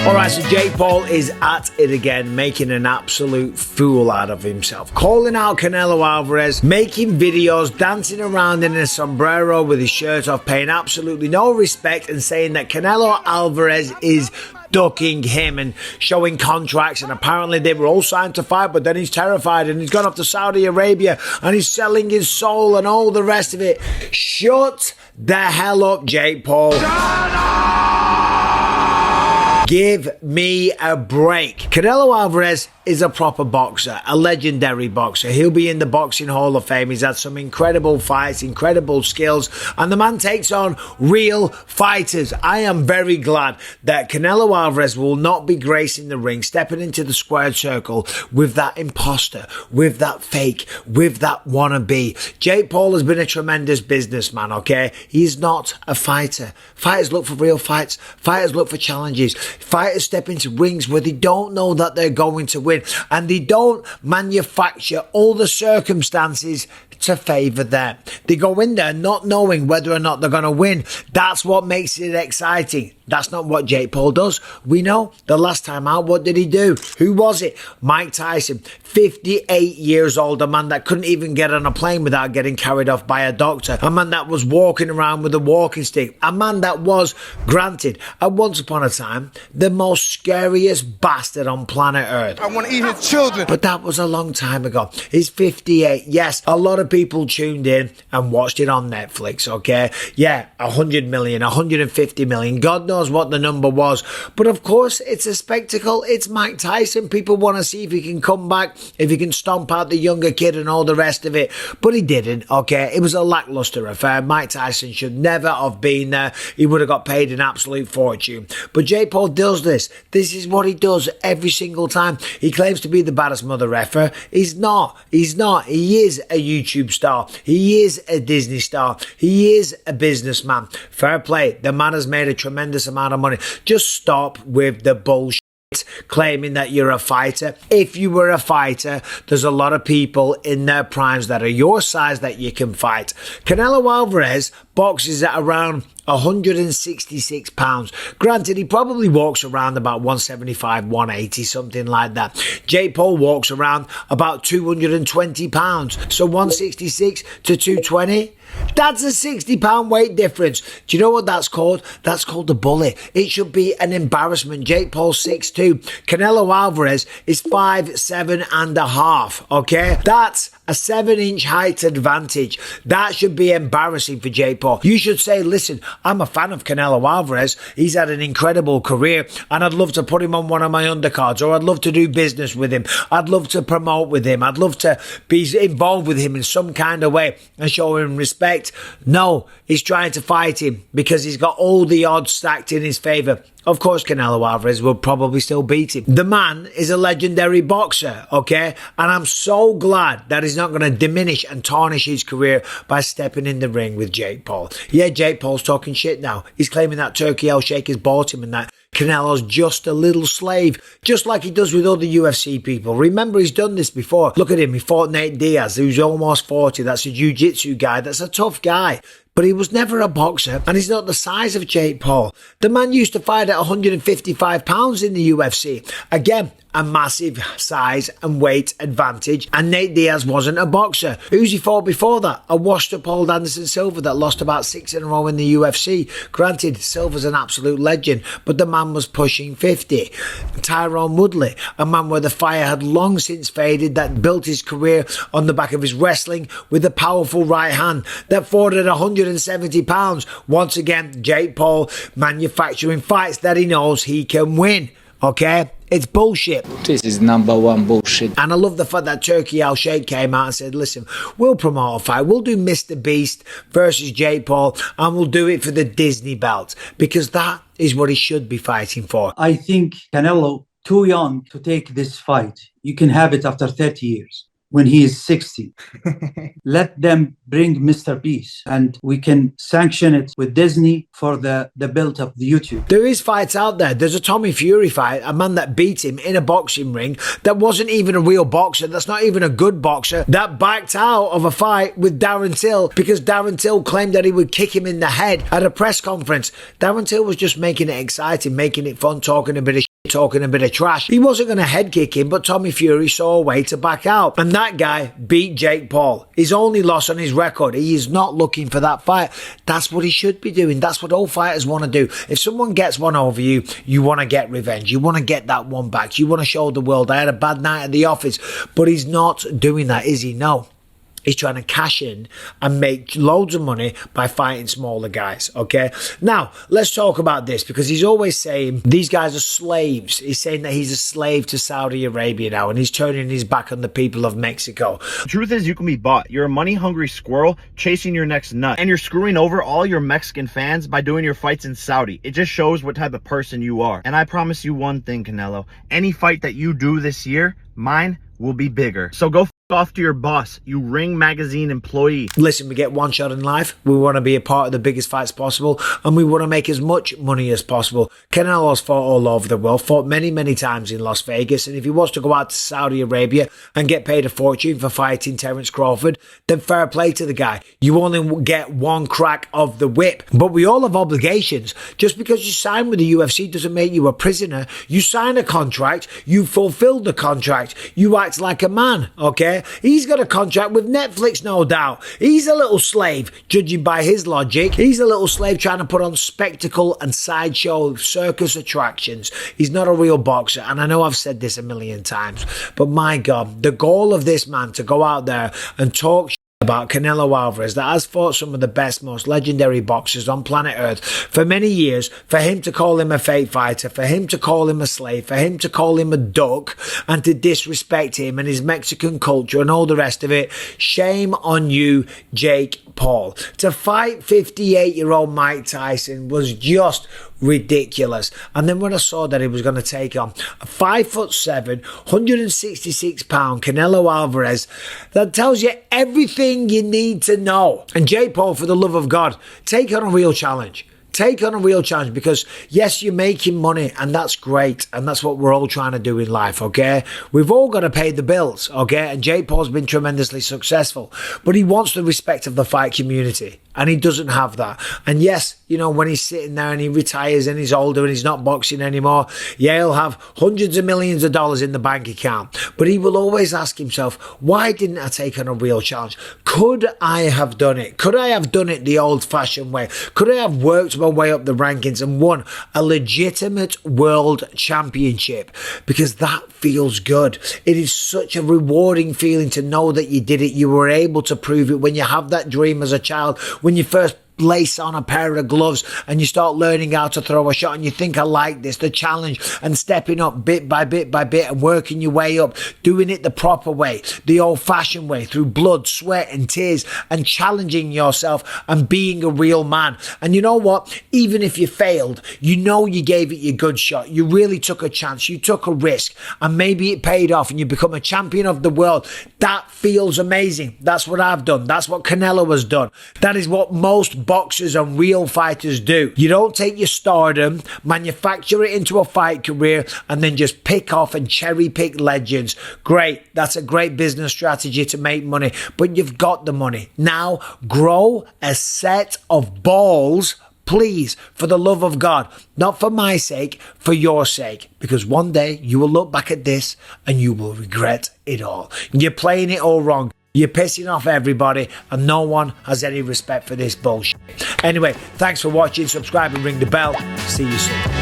Alright, so Jake Paul is at it again, making an absolute fool out of himself. Calling out Canelo Alvarez, making videos, dancing around in a sombrero with his shirt off, paying absolutely no respect and saying that Canelo Alvarez is ducking him and showing contracts, and apparently they were all signed to fight, but then he's terrified and he's gone off to Saudi Arabia and he's selling his soul and all the rest of it. Shut the hell up, Jake Paul. Shut up! Give me a break. Canelo Alvarez is a proper boxer, a legendary boxer. He'll be in the Boxing Hall of Fame. He's had some incredible fights, incredible skills, and the man takes on real fighters. I am very glad that Canelo Alvarez will not be gracing the ring, stepping into the squared circle with that imposter, with that fake, with that wannabe. Jake Paul has been a tremendous businessman, okay? He's not a fighter. Fighters look for real fights. Fighters look for challenges. Fighters step into rings where they don't know that they're going to win, and they don't manufacture all the circumstances to favour them. They go in there not knowing whether or not they're going to win. That's what makes it exciting. That's not what Jake Paul does. We know the last time out, what did he do? Who was it? Mike Tyson, 58 years old, a man that couldn't even get on a plane without getting carried off by a doctor, a man that was walking around with a walking stick, a man that was, granted, at once upon a time, the most scariest bastard on planet Earth. I want to eat his children. But that was a long time ago. He's 58. Yes, a lot of people tuned in and watched it on Netflix, okay? Yeah, 100 million, 150 million, God knows what the number was. But of course, it's a spectacle. It's Mike Tyson. People want to see if he can come back, if he can stomp out the younger kid and all the rest of it. But he didn't, okay? It was a lackluster affair. Mike Tyson should never have been there. He would have got paid an absolute fortune. But Jake Paul does this. This is what he does every single time. He claims to be the baddest mother effer. He's not. He's not. He is a YouTube star. He is a Disney star. He is a businessman. Fair play. The man has made a tremendous amount of money. Just stop with the bullshit claiming that you're a fighter. If you were a fighter, there's a lot of people in their primes that are your size that you can fight. Canelo Alvarez boxes at around 166 pounds. Granted, he probably walks around about 175, 180, something like that. Jake Paul walks around about 220 pounds. So 166 to 220, that's a 60 pound weight difference. Do you know what that's called? That's called a bully. It should be an embarrassment. Jake Paul's 6'2". Canelo Alvarez is 5'7" and a half. Okay? That's a 7-inch height advantage. That should be embarrassing for Jake Paul. You should say, listen, I'm a fan of Canelo Alvarez. He's had an incredible career and I'd love to put him on one of my undercards, or I'd love to do business with him. I'd love to promote with him. I'd love to be involved with him in some kind of way and show him respect. No, he's trying to fight him because he's got all the odds stacked in his favour. Of course, Canelo Alvarez will probably still beat him. The man is a legendary boxer, okay? And I'm so glad that he's not going to diminish and tarnish his career by stepping in the ring with Jake Paul. Yeah, Jake Paul's talking shit now. He's claiming that Turkey Al-Sheikh bought him and that Canelo's just a little slave, just like he does with other UFC people. Remember, he's done this before. Look at him. He fought Nate Diaz, who's almost 40. That's a jiu-jitsu guy. That's a tough guy. But he was never a boxer, and he's not the size of Jake Paul. The man used to fight at 155 pounds in the UFC. Again, a massive size and weight advantage, and Nate Diaz wasn't a boxer. Who's he fought before that? A washed-up Paul Anderson Silva that lost about 6 in a row in the UFC. Granted, Silva's an absolute legend, but the man was pushing 50. Tyrone Woodley, a man where the fire had long since faded, that built his career on the back of his wrestling with a powerful right hand, that fought at 170 pounds. Once again, Jake Paul manufacturing fights that he knows he can win. Okay? It's bullshit. This is number one bullshit. And I love the fact that Turkey Al-Sheikh came out and said, listen, we'll promote a fight. We'll do Mr. Beast versus Jake Paul, and we'll do it for the Disney belt, because that is what he should be fighting for. I think Canelo too young to take this fight. You can have it after 30 years. When he is 60. Let them bring Mr. Beast and we can sanction it with Disney for the build of the YouTube. There is fights out there. There's a Tommy Fury fight, a man that beat him in a boxing ring that wasn't even a real boxer, that's not even a good boxer, that backed out of a fight with Darren Till because Darren Till claimed that he would kick him in the head at a press conference. Darren Till was just making it exciting, making it fun, talking a bit of talking a bit of trash. He wasn't going to head kick him, but Tommy Fury saw a way to back out. And that guy beat Jake Paul. His only loss on his record. He is not looking for that fight. That's what he should be doing. That's what all fighters want to do. If someone gets one over you, you want to get revenge. You want to get that one back. You want to show the world, I had a bad night at the office. But he's not doing that, is he? No. He's trying to cash in and make loads of money by fighting smaller guys, okay? Now, let's talk about this, because he's always saying these guys are slaves. He's saying that he's a slave to Saudi Arabia now, and he's turning his back on the people of Mexico. The truth is, you can be bought. You're a money-hungry squirrel chasing your next nut, and you're screwing over all your Mexican fans by doing your fights in Saudi. It just shows what type of person you are. And I promise you one thing, Canelo. Any fight that you do this year, mine will be bigger. So go off to your boss, you Ring Magazine employee. Listen, we get one shot in life. We want to be a part of the biggest fights possible, and we want to make as much money as possible. Canelo's fought all over the world, fought many, many times in Las Vegas, and if he wants to go out to Saudi Arabia and get paid a fortune for fighting Terence Crawford, then fair play to the guy. You only get one crack of the whip. But we all have obligations. Just because you sign with the UFC doesn't make you a prisoner. You sign a contract, you fulfill the contract, you act like a man, okay? He's got a contract with Netflix, no doubt. He's a little slave, judging by his logic. He's a little slave trying to put on spectacle and sideshow circus attractions. He's not a real boxer, and I know I've said this a million times, but my God, the goal of this man to go out there and talk about Canelo Alvarez, that has fought some of the best, most legendary boxers on planet Earth for many years, for him to call him a fake fighter, for him to call him a slave, for him to call him a duck, and to disrespect him and his Mexican culture and all the rest of it. Shame on you, Jake Paul. To fight 58-year-old Mike Tyson was just ridiculous. And then when I saw that he was going to take on a 5'7", 166-pound Canelo Alvarez, that tells you everything you need to know. And Jake Paul, for the love of God, take on a real challenge. Take on a real challenge, because yes, you're making money, and that's great, and that's what we're all trying to do in life, okay? We've all got to pay the bills, okay? And Jake Paul's been tremendously successful, but he wants the respect of the fight community, and he doesn't have that. And yes, you know, when he's sitting there and he retires and he's older and he's not boxing anymore, yeah, he'll have hundreds of millions of dollars in the bank account, but he will always ask himself, why didn't I take on a real challenge? Could I have done it? Could I have done it the old-fashioned way? Could I have worked my way up the rankings and won a legitimate world championship? Because that feels good. It is such a rewarding feeling to know that you did it. You were able to prove it. When you have that dream as a child, when you first lace on a pair of gloves and you start learning how to throw a shot and you think, I like this, the challenge, and stepping up bit by bit by bit and working your way up, doing it the proper way, the old-fashioned way, through blood, sweat and tears, and challenging yourself and being a real man. And you know what? Even if you failed, you know you gave it your good shot. You really took a chance. You took a risk, and maybe it paid off and you become a champion of the world. That feels amazing. That's what I've done. That's what Canelo has done. That is what most boxers and real fighters do. You don't take your stardom, manufacture it into a fight career, and then just pick off and cherry pick legends. Great. That's a great business strategy to make money, but you've got the money. Now grow a set of balls, please, for the love of God. Not for my sake, for your sake. Because one day you will look back at this and you will regret it all. You're playing it all wrong. You're pissing off everybody, and no one has any respect for this bullshit. Anyway, thanks for watching. Subscribe and ring the bell. See you soon.